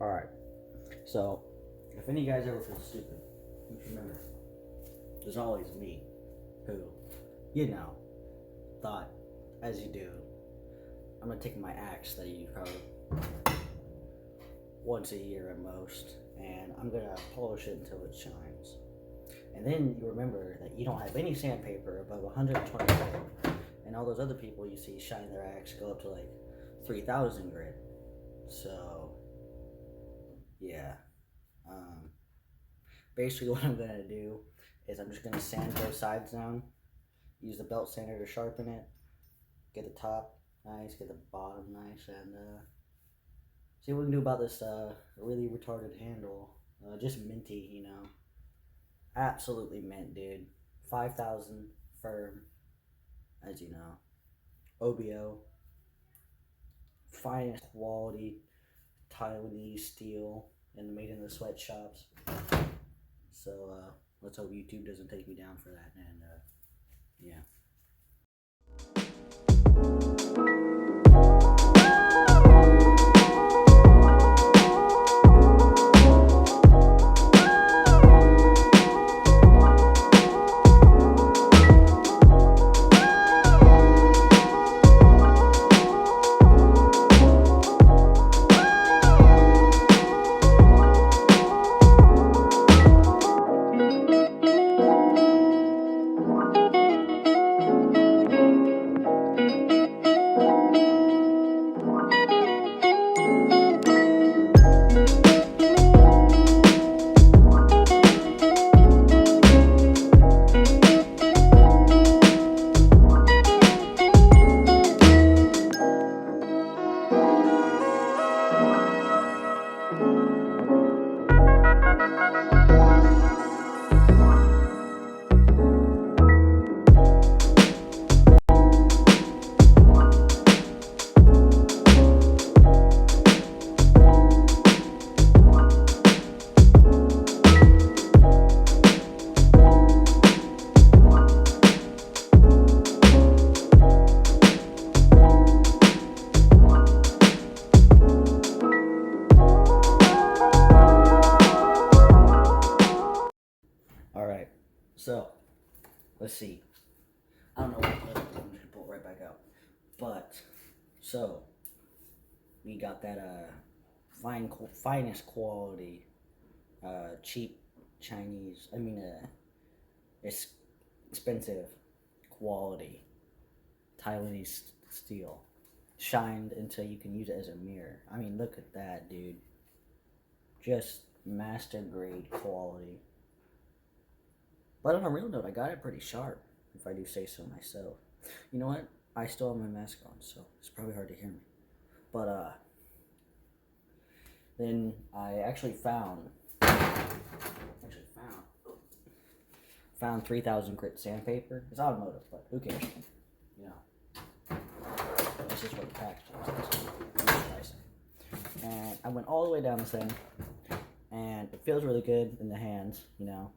Alright, so if any of you guys ever feel stupid, just remember, there's always me who, thought, as you do, I'm gonna take my axe that you probably once a year at most, and I'm gonna polish it until it shines. And then you remember that you don't have any sandpaper above 120 grit, and all those other people you see shine their axe go up to like 3,000 grit. So, yeah. Basically, what I'm gonna do is I'm just gonna sand both sides down, use the belt sander to sharpen it, get the top nice, get the bottom nice, and see what we can do about this really retarded handle. Just minty, absolutely mint, dude. 5,000 firm, as you know. OBO, finest quality Taiwanese steel, and made in the sweatshops. So let's hope YouTube doesn't take me down for that. And yeah. Alright, so let's see. I don't know what I'm just gonna pull it right back out. But so we got that finest quality, cheap Chinese. It's expensive quality Taiwanese steel, shined until you can use it as a mirror. I mean, look at that, dude. Just master grade quality. But on a real note, I got it pretty sharp, if I do say so myself. You know what? I still have my mask on, so it's probably hard to hear me. But then I actually found 3,000 grit sandpaper. It's automotive, but who cares? This is what the package is. And I went all the way down this thing, and it feels really good in the hands.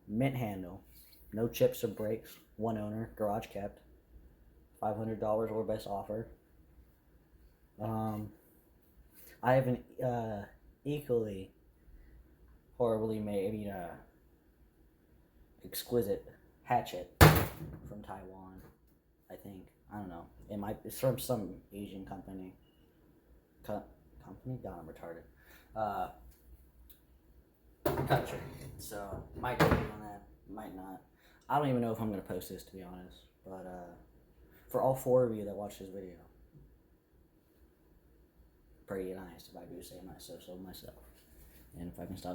Mint handle. No chips or breaks. One owner, garage kept. $500 or best offer. I have an equally horribly made, exquisite hatchet from Taiwan. I think. I don't know. It's from some Asian company. Company? God, I'm retarded. Country. So might take on that. Might not. I don't even know if I'm going to post this, to be honest. But for all 4 of you that watch this video, pretty nice if I do say myself. And if I can stop